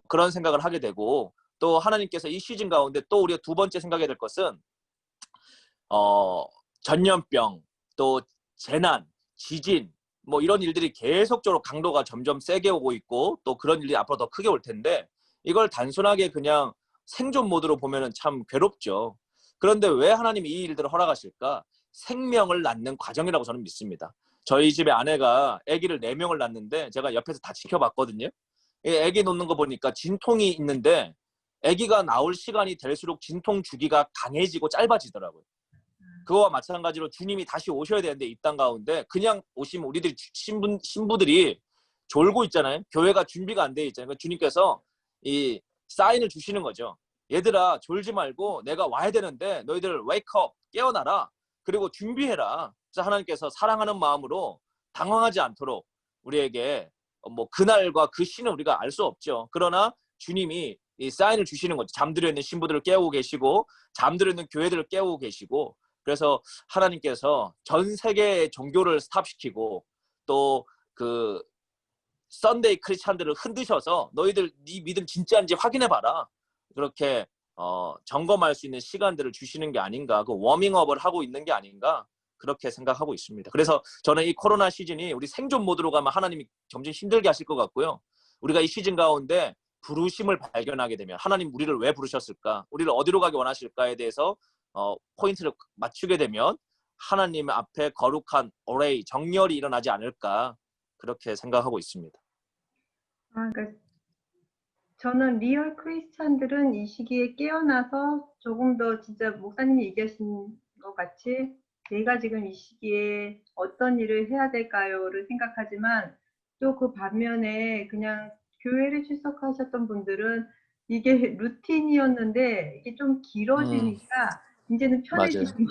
Speaker 1: 그런 생각을 하게 되고 또 하나님께서 이 시즌 가운데 또 우리가 두 번째 생각해야 될 것은 전염병, 또 재난, 지진 뭐 이런 일들이 계속적으로 강도가 점점 세게 오고 있고 또 그런 일이 앞으로 더 크게 올 텐데 이걸 단순하게 그냥 생존 모드로 보면은 참 괴롭죠. 그런데 왜 하나님이 이 일들을 허락하실까? 생명을 낳는 과정이라고 저는 믿습니다. 저희 집에 아내가 아기를 4명을 낳는데 제가 옆에서 다 지켜봤거든요. 아기 놓는 거 보니까 진통이 있는데 아기가 나올 시간이 될수록 진통 주기가 강해지고 짧아지더라고요. 그거와 마찬가지로 주님이 다시 오셔야 되는데 이 땅 가운데 그냥 오시면 우리들이 신부들이 졸고 있잖아요. 교회가 준비가 안 돼 있잖아요. 그러니까 주님께서 이 사인을 주시는 거죠. 얘들아 졸지 말고 내가 와야 되는데 너희들 웨이크업 깨어나라. 그리고 준비해라. 그래서 하나님께서 사랑하는 마음으로 당황하지 않도록 우리에게 뭐 그날과 그 시는 우리가 알 수 없죠. 그러나 주님이 이 사인을 주시는 거죠. 잠들어 있는 신부들을 깨우고 계시고 잠들어 있는 교회들을 깨우고 계시고 그래서 하나님께서 전 세계의 종교를 스탑시키고 또 그 썬데이 크리스찬들을 흔드셔서 너희들 네 믿음 진짜인지 확인해봐라. 그렇게 점검할 수 있는 시간들을 주시는 게 아닌가. 그 워밍업을 하고 있는 게 아닌가. 그렇게 생각하고 있습니다. 그래서 저는 이 코로나 시즌이 우리 생존 모드로 가면 하나님이 점점 힘들게 하실 것 같고요. 우리가 이 시즌 가운데 부르심을 발견하게 되면 하나님 우리를 왜 부르셨을까? 우리를 어디로 가기 원하실까에 대해서 포인트를 맞추게 되면 하나님 앞에 거룩한 오레이, 정렬이 일어나지 않을까 그렇게 생각하고 있습니다.
Speaker 2: 그러니까 저는 리얼 크리스찬들은 이 시기에 깨어나서 조금 더 진짜 목사님이 얘기하신 것 같이 내가 지금 이 시기에 어떤 일을 해야 될까요를 생각하지만 또 그 반면에 그냥 교회를 출석하셨던 분들은 이게 루틴이었는데 이게 좀 길어지니까 이제는
Speaker 1: 맞아요.
Speaker 2: 편해지는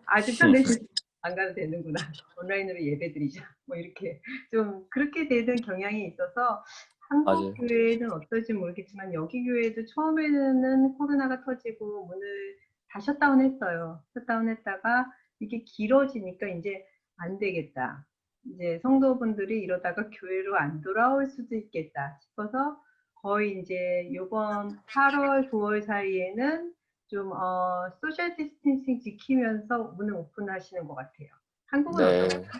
Speaker 2: 아주 편해지면 안 가도 되는구나. 온라인으로 예배드리자. 뭐 이렇게 좀 그렇게 되는 경향이 있어서 한국
Speaker 1: 맞아요.
Speaker 2: 교회는 어떨지 모르겠지만 여기 교회도 처음에는 코로나가 터지고 문을 다 셧다운했어요. 셧다운했다가 이게 길어지니까 이제 안 되겠다. 이제 성도분들이 이러다가 교회로 안 돌아올 수도 있겠다 싶어서 거의 이제 이번 8월, 9월 사이에는 좀 소셜 디스턴싱 지키면서 문을 오픈하시는 것 같아요. 한국은
Speaker 1: 네.
Speaker 2: 어떤가요?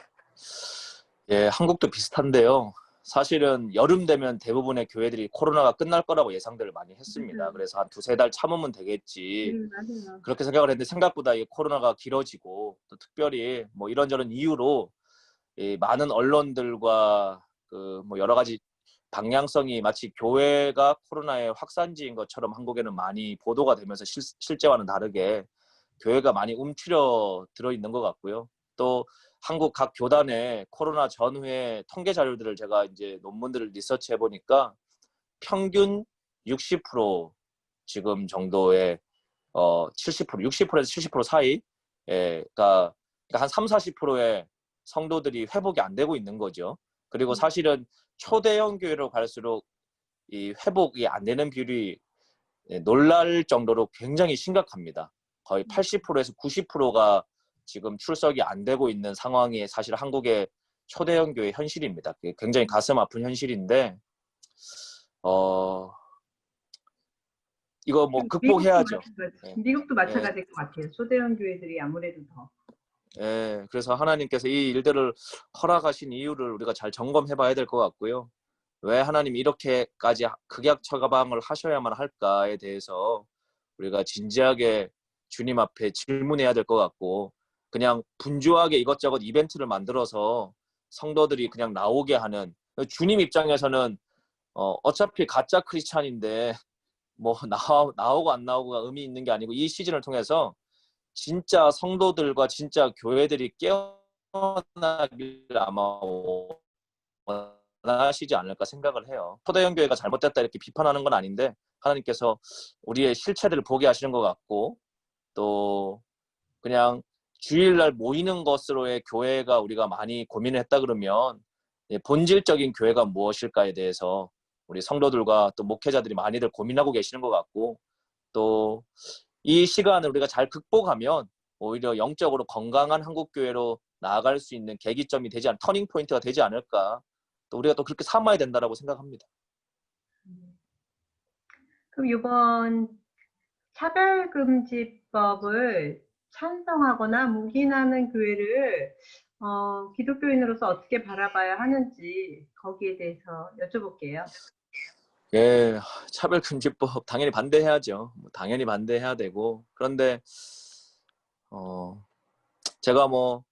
Speaker 1: 예, 한국도 비슷한데요. 사실은 여름 되면 대부분의 교회들이 코로나가 끝날 거라고 예상들을 많이 했습니다. 그래서 한 두세 달 참으면 되겠지.
Speaker 2: 맞아요.
Speaker 1: 그렇게 생각을 했는데 생각보다 이 코로나가 길어지고 또 특별히 뭐 이런저런 이유로 이 많은 언론들과 그 뭐 여러 가지 방향성이 마치 교회가 코로나의 확산지인 것처럼 한국에는 많이 보도가 되면서 실제와는 다르게 교회가 많이 움츠려 들어 있는 것 같고요. 또 한국 각 교단의 코로나 전후의 통계 자료들을 제가 이제 논문들을 리서치해 보니까 평균 60% 지금 정도의 70%, 60%에서 70% 사이가 한 3, 40%의 성도들이 회복이 안 되고 있는 거죠. 그리고 사실은 초대형 교회로 갈수록 이 회복이 안 되는 비율이 놀랄 정도로 굉장히 심각합니다. 거의 80%에서 90%가 지금 출석이 안 되고 있는 상황이 사실 한국의 초대형 교회 현실입니다. 굉장히 가슴 아픈 현실인데 이거 뭐 극복해야죠. 예,
Speaker 2: 미국도
Speaker 1: 예,
Speaker 2: 마찬가지일 것 같아요. 초대형 교회들이 아무래도 더.
Speaker 1: 예. 그래서 하나님께서 이 일들을 허락하신 이유를 우리가 잘 점검해봐야 될 것 같고요. 왜 하나님이 이렇게까지 극약 처방을 하셔야만 할까에 대해서 우리가 진지하게 주님 앞에 질문해야 될 것 같고, 그냥 분주하게 이것저것 이벤트를 만들어서 성도들이 그냥 나오게 하는, 주님 입장에서는 어차피 가짜 크리스찬인데 뭐 나오고 안 나오고가 의미 있는 게 아니고, 이 시즌을 통해서 진짜 성도들과 진짜 교회들이 깨어나길 아마 원하시지 않을까 생각을 해요. 초대형 교회가 잘못됐다 이렇게 비판하는 건 아닌데, 하나님께서 우리의 실체들을 보게 하시는 것 같고, 또 그냥 주일날 모이는 것으로의 교회가 우리가 많이 고민을 했다 그러면, 본질적인 교회가 무엇일까에 대해서 우리 성도들과 또 목회자들이 많이들 고민하고 계시는 것 같고, 또 이 시간을 우리가 잘 극복하면 오히려 영적으로 건강한 한국교회로 나아갈 수 있는 계기점이 되지 않을, 터닝 포인트가 되지 않을까, 또 우리가 또 그렇게 삼아야 된다고 생각합니다.
Speaker 2: 그럼 이번 차별금지법을 찬성하거나 묵인하는 교회를 기독교인으로서 어떻게 바라봐야 하는지 거기에 대해서 여쭤볼게요.
Speaker 1: 예, 차별금지법 당연히 반대해야죠. 당연히 반대해야 되고, 그런데 제가 뭐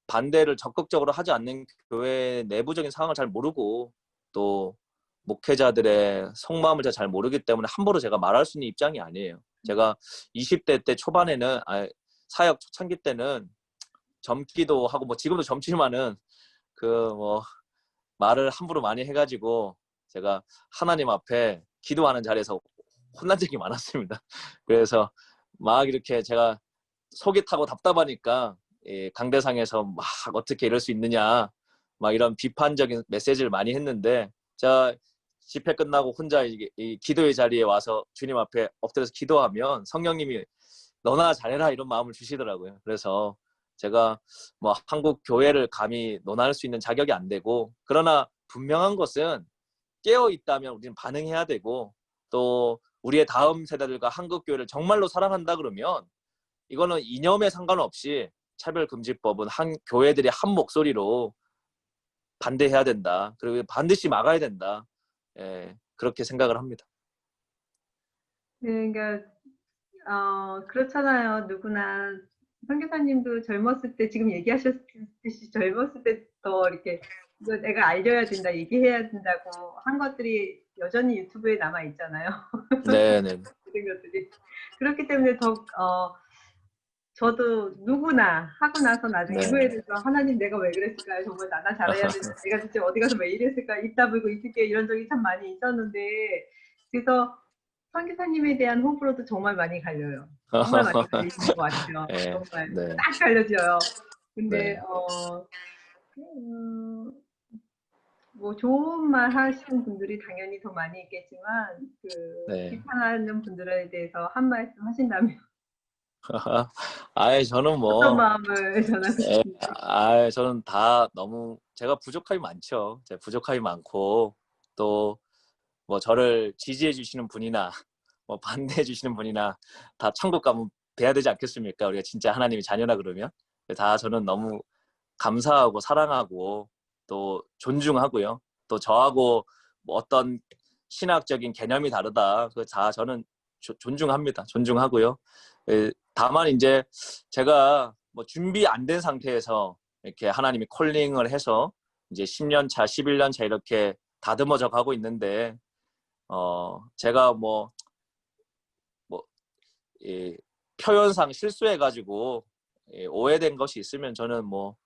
Speaker 1: 반대를 적극적으로 하지 않는 교회 내부적인 상황을 잘 모르고, 또 목회자들의 속마음을 잘 모르기 때문에 함부로 제가 말할 수 있는 입장이 아니에요. 제가 20대 때 초반에는, 사역 초창기 때는 젊기도 하고, 뭐 지금도 젊지만은 그 뭐 말을 함부로 많이 해가지고 제가 하나님 앞에 기도하는 자리에서 혼난 적이 많았습니다. 그래서 막 이렇게 제가 속이 타고 답답하니까 강대상에서 막 어떻게 이럴 수 있느냐, 막 이런 비판적인 메시지를 많이 했는데, 제가 집회 끝나고 혼자 이 기도의 자리에 와서 주님 앞에 엎드려서 기도하면 성령님이 너나 잘해라 이런 마음을 주시더라고요. 그래서 제가 뭐 한국 교회를 감히 논할 수 있는 자격이 안 되고, 그러나 분명한 것은 깨어 있다면 우리는 반응해야 되고, 또 우리의 다음 세대들과 한국 교회를 정말로 사랑한다 그러면 이거는 이념에 상관없이 차별금지법은 한 교회들이 한 목소리로 반대해야 된다. 그리고 반드시 막아야 된다. 그렇게 생각을 합니다.
Speaker 2: 네, 그러니까 그렇잖아요. 누구나 선교사님도 젊었을 때 지금 얘기하셨듯이 젊었을 때 더 이렇게 이거 내가 알려야 된다, 얘기해야 된다고 한 것들이 여전히 유튜브에 남아 있잖아요.
Speaker 1: 네네.
Speaker 2: 모든 것들이. 그렇기 때문에 저도 누구나 하고 나서 나중에
Speaker 1: 네.
Speaker 2: 후회를 해서 하나님 내가 왜 그랬을까요? 정말 나나 잘해야 되는데 내가 진짜 어디 가서 왜 이랬을까? 입 다물고 있을게 이런 적이 참 많이 있었는데 그래서 선교사님에 대한 호불호도 정말 많이 갈려요. 정말 많이 갈리는 것 같아요.
Speaker 1: 네.
Speaker 2: 정말
Speaker 1: 네.
Speaker 2: 딱 갈려져요. 근데
Speaker 1: 네.
Speaker 2: 음, 뭐 좋은 말 하시는 분들이 당연히 더 많이 있겠지만
Speaker 1: 네.
Speaker 2: 비판하는 분들에 대해서 한 말씀 하신다면
Speaker 1: 저는
Speaker 2: 어떤
Speaker 1: 뭐,
Speaker 2: 마음을 전하고
Speaker 1: 예,
Speaker 2: 싶은지.
Speaker 1: 저는 다 너무 제가 부족함이 많죠. 제가 부족함이 많고, 또 뭐 저를 지지해 주시는 분이나 뭐 반대해 주시는 분이나 다 천국 가면 돼야 되지 않겠습니까? 우리가 진짜 하나님의 자녀라 그러면. 다 저는 너무 감사하고 사랑하고 또 존중하고요. 또 저하고 뭐 어떤 신학적인 개념이 다르다, 그 다 저는 존중합니다. 존중하고요. 다만 이제 제가 뭐 준비 안 된 상태에서 이렇게 하나님이 콜링을 해서 이제 10년 차, 11년 차 이렇게 다듬어져 가고 있는데, 제가 뭐 표현상 실수해가지고 오해된 것이 있으면 저는 뭐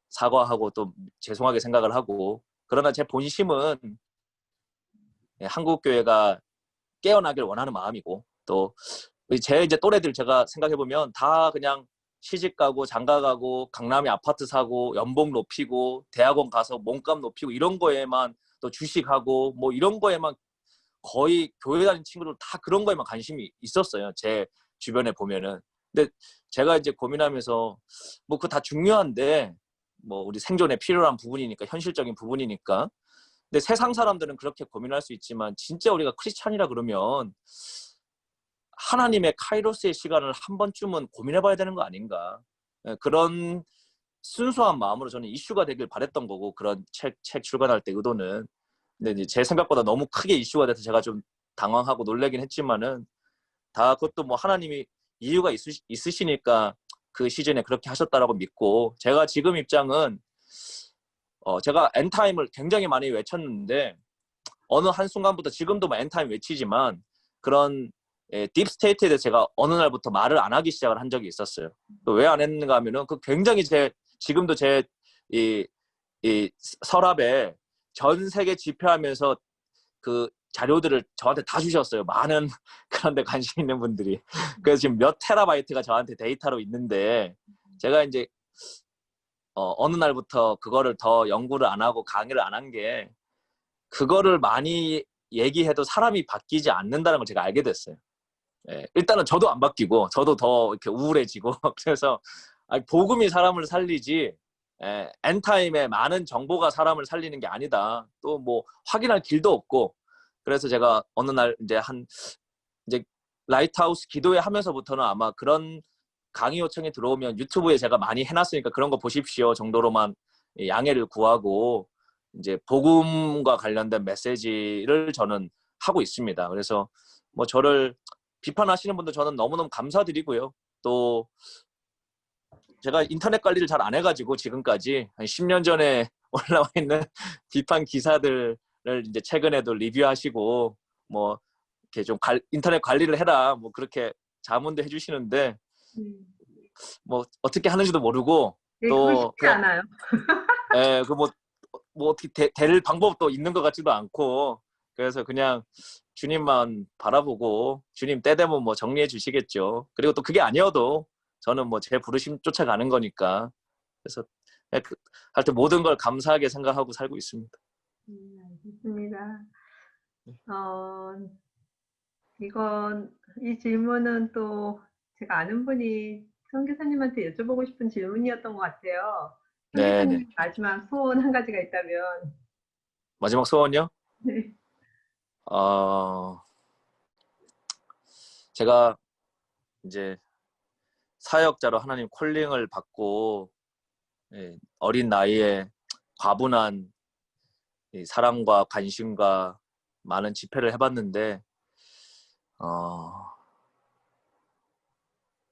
Speaker 1: 사과하고 또 죄송하게 생각을 하고, 그러나 제 본심은 한국 교회가 깨어나길 원하는 마음이고, 또 제 이제 또래들 제가 생각해 보면 다 그냥 시집 가고 장가 가고 강남에 아파트 사고 연봉 높이고 대학원 가서 몸값 높이고 이런 거에만, 또 주식하고 뭐 이런 거에만, 거의 교회 다니는 친구들 다 그런 거에만 관심이 있었어요. 제 주변에 보면은. 근데 제가 이제 고민하면서 뭐 그거 다 중요한데, 뭐 우리 생존에 필요한 부분이니까, 현실적인 부분이니까. 근데 세상 사람들은 그렇게 고민할 수 있지만 진짜 우리가 크리스찬이라 그러면 하나님의 카이로스의 시간을 한 번쯤은 고민해봐야 되는 거 아닌가. 그런 순수한 마음으로 저는 이슈가 되길 바랬던 거고, 그런 책 출간할 때 의도는. 근데 이제 제 생각보다 너무 크게 이슈가 돼서 제가 좀 당황하고 놀라긴 했지만은, 다 그것도 뭐 하나님이 이유가 있으시니까 그 시즌에 그렇게 하셨다라고 믿고, 제가 지금 입장은 제가 엔타임을 굉장히 많이 외쳤는데 어느 한순간부터, 지금도 뭐 엔타임 외치지만 그런 딥스테이트에 대해서 제가 어느 날부터 말을 안 하기 시작을 한 적이 있었어요. 왜 안 했는가 하면은 그 굉장히 지금도 이 서랍에 전 세계 집회하면서 그 자료들을 저한테 다 주셨어요. 많은 그런 데 관심 있는 분들이. 그래서 지금 몇 테라바이트가 저한테 데이터로 있는데, 제가 이제 어느 날부터 그거를 더 연구를 안 하고 강의를 안 한 게, 그거를 많이 얘기해도 사람이 바뀌지 않는다는 걸 제가 알게 됐어요. 일단은 저도 안 바뀌고 저도 더 이렇게 우울해지고 그래서 복음이 사람을 살리지 엔타임에 많은 정보가 사람을 살리는 게 아니다. 또 뭐 확인할 길도 없고. 그래서 제가 어느 날 이제 라이트하우스 기도회 하면서부터는 아마 그런 강의 요청이 들어오면 유튜브에 제가 많이 해놨으니까 그런 거 보십시오 정도로만 양해를 구하고, 이제 복음과 관련된 메시지를 저는 하고 있습니다. 그래서 뭐 저를 비판하시는 분들 저는 너무너무 감사드리고요. 또 제가 인터넷 관리를 잘 안 해가지고 지금까지 한 10년 전에 올라와 있는 비판 기사들을 이제 최근에도 리뷰하시고, 뭐 이렇게 좀 인터넷 관리를 해라 뭐 그렇게 자문도 해주시는데, 뭐 어떻게 하는지도 모르고,
Speaker 2: 네, 그거
Speaker 1: 또
Speaker 2: 쉽지
Speaker 1: 그냥
Speaker 2: 않아요.
Speaker 1: 뭐 어떻게 될 방법도 있는 것 같지도 않고, 그래서 그냥 주님만 바라보고 주님 때 되면 뭐 정리해 주시겠죠. 그리고 또 그게 아니어도 저는 뭐 제 부르심 쫓아가는 거니까. 그래서 하여튼 모든 걸 감사하게 생각하고 살고 있습니다.
Speaker 2: 알겠습니다. 이 질문은 또 제가 아는 분이 선교사님한테 여쭤보고 싶은 질문이었던 것 같아요.
Speaker 1: 네네.
Speaker 2: 선교사님 마지막 소원 한 가지가 있다면.
Speaker 1: 마지막 소원요?
Speaker 2: 네.
Speaker 1: 어, 제가 이제 사역자로 하나님 콜링을 받고, 어린 나이에 과분한 사랑과 관심과 많은 집회를 해봤는데,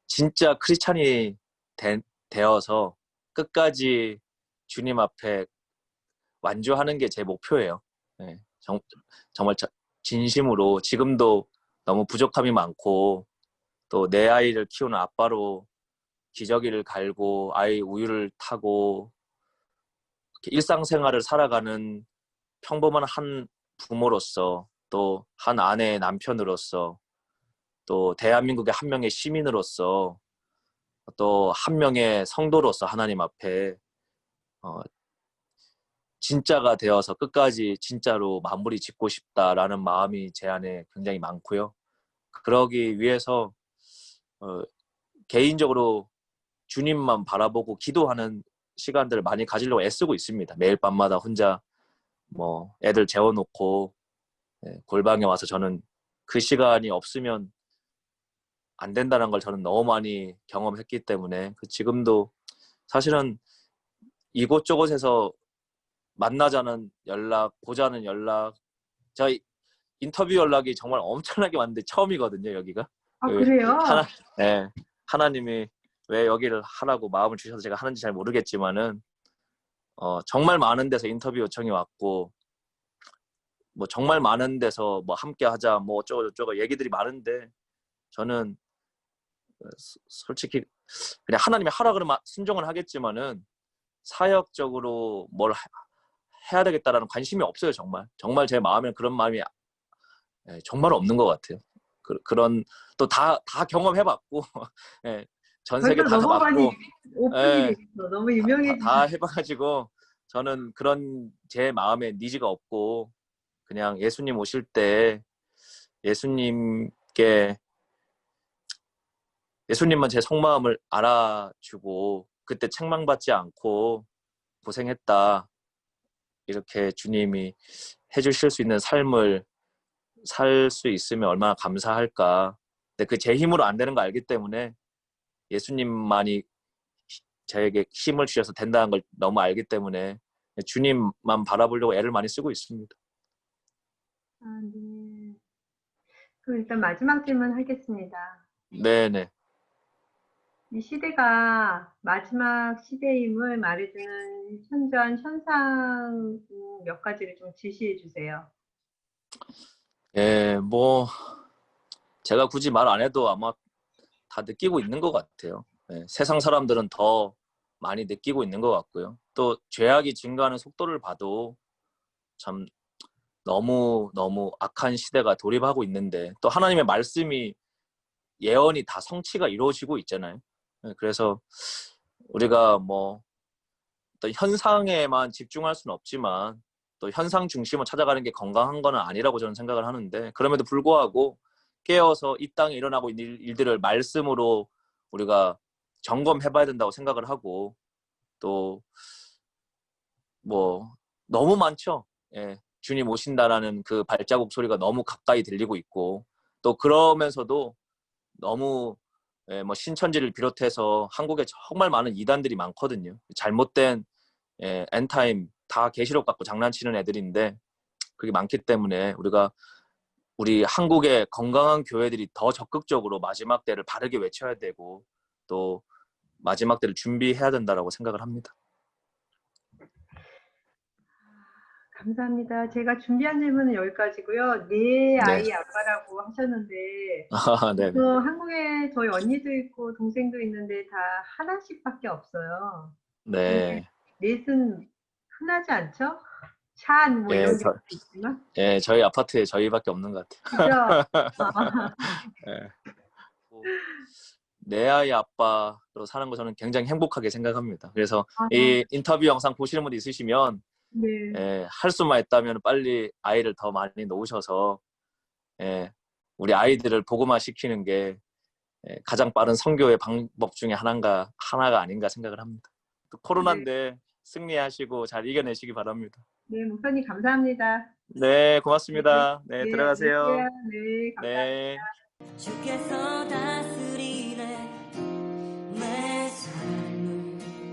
Speaker 1: 진짜 크리스찬이 되어서 끝까지 주님 앞에 완주하는 게 제 목표예요. 네, 정말 진심으로. 지금도 너무 부족함이 많고, 또 내 아이를 키우는 아빠로 기저귀를 갈고 아이 우유를 타고 일상생활을 살아가는 평범한 한 부모로서, 또 한 아내의 남편으로서, 또 대한민국의 한 명의 시민으로서, 또 한 명의 성도로서 하나님 앞에 어, 진짜가 되어서 끝까지 진짜로 마무리 짓고 싶다라는 마음이 제 안에 굉장히 많고요. 그러기 위해서 개인적으로 주님만 바라보고 기도하는 시간들을 많이 가지려고 애쓰고 있습니다. 매일 밤마다 혼자 뭐 애들 재워놓고 골방에 와서, 저는 그 시간이 없으면 안 된다는 걸 저는 너무 많이 경험했기 때문에, 지금도 사실은 이곳저곳에서 만나자는 연락, 보자는 연락, 저희 인터뷰 연락이 정말 엄청나게 왔는데 처음이거든요, 여기가.
Speaker 2: 아, 그래요?
Speaker 1: 하나, 네, 하나님이 왜 여기를 하라고 마음을 주셔서 제가 하는지 잘 모르겠지만은, 정말 많은 데서 인터뷰 요청이 왔고, 뭐 정말 많은 데서 뭐 함께 하자, 뭐 어쩌고 저쩌고 얘기들이 많은데, 저는 솔직히 그냥 하나님이 하라 그러면 순종을 하겠지만은 사역적으로 뭘 해야 되겠다라는 관심이 없어요. 정말 제 마음에는 그런 마음이 정말 없는 것 같아요. 그런 또 다 경험해봤고 전 세계
Speaker 2: 벌써
Speaker 1: 다
Speaker 2: 너무 많이
Speaker 1: 가봤고,
Speaker 2: 오픈이 됐어. 너무
Speaker 1: 다
Speaker 2: 유명해지셨어.
Speaker 1: 해봐가지고 저는 그런 제 마음에 니즈가 없고, 그냥 예수님 오실 때 예수님께 예수님만 제 속마음을 알아주고 그때 책망받지 않고 고생했다, 이렇게 주님이 해주실 수 있는 삶을 살 수 있으면 얼마나 감사할까. 근데 그 제 힘으로 안 되는 거 알기 때문에 예수님만이 저에게 힘을 주셔서 된다는 걸 너무 알기 때문에 주님만 바라보려고 애를 많이 쓰고 있습니다.
Speaker 2: 아, 네. 그럼 일단 마지막 질문 하겠습니다.
Speaker 1: 네네.
Speaker 2: 이 시대가 마지막 시대임을 말해주는 현저한 현상 몇 가지를 좀 지시해 주세요.
Speaker 1: 예, 뭐 제가 굳이 말 안 해도 아마 다 느끼고 있는 것 같아요. 예, 세상 사람들은 더 많이 느끼고 있는 것 같고요. 또 죄악이 증가하는 속도를 봐도 참 너무 악한 시대가 돌입하고 있는데 또 하나님의 말씀이 예언이 다 성취가 이루어지고 있잖아요. 예, 그래서 우리가 뭐 어떤 현상에만 집중할 수는 없지만 또 현상 중심으로 찾아가는 게 건강한 건 아니라고 저는 생각을 하는데 그럼에도 불구하고 깨어서 이 땅에 일어나고 있는 일들을 말씀으로 우리가 점검해봐야 된다고 생각을 하고 또 뭐 너무 많죠. 예, 주님 오신다라는 그 발자국 소리가 너무 가까이 들리고 있고 또 그러면서도 너무 뭐 신천지를 비롯해서 한국에 정말 많은 이단들이 많거든요. 잘못된 엔타임 다 계시록 갖고 장난치는 애들인데 그게 많기 때문에 우리 한국의 건강한 교회들이 더 적극적으로 마지막 때를 바르게 외쳐야 되고 또 마지막 때를 준비해야 된다라고 생각을 합니다.
Speaker 2: 감사합니다. 제가 준비한 질문은 여기까지고요. 네
Speaker 1: 네.
Speaker 2: 아이 아빠라고 하셨는데
Speaker 1: 네.
Speaker 2: 한국에 저희 언니도 있고 동생도 있는데 다 하나씩밖에 없어요.
Speaker 1: 네.
Speaker 2: 넷은 흔하지 않죠? 찬 뭐
Speaker 1: 예,
Speaker 2: 이런 게 있지만
Speaker 1: 저희 아파트에 저희밖에 없는 것 같아요.
Speaker 2: 그죠? 아,
Speaker 1: 예. 내 아이 아빠로 사는 거 저는 굉장히 행복하게 생각합니다. 그래서
Speaker 2: 아,
Speaker 1: 이 인터뷰 영상 보시는 분 있으시면
Speaker 2: 네.
Speaker 1: 할 수만 있다면 빨리 아이를 더 많이 놓으셔서 우리 아이들을 복음화 시키는 게 가장 빠른 선교의 방법 중에 하나가 아닌가 생각을 합니다. 또
Speaker 2: 네,
Speaker 1: 코로나인데 승리하시고 잘 이겨내시기 바랍니다.
Speaker 2: 네, 목사님 감사합니다.
Speaker 1: 네,
Speaker 2: 네,
Speaker 1: 고맙습니다. 네,
Speaker 2: 네, 안녕히
Speaker 1: 들어가세요.
Speaker 2: 계세요. 네, 감사합니다.
Speaker 1: 네.
Speaker 3: 주께서 다스리네 내 삶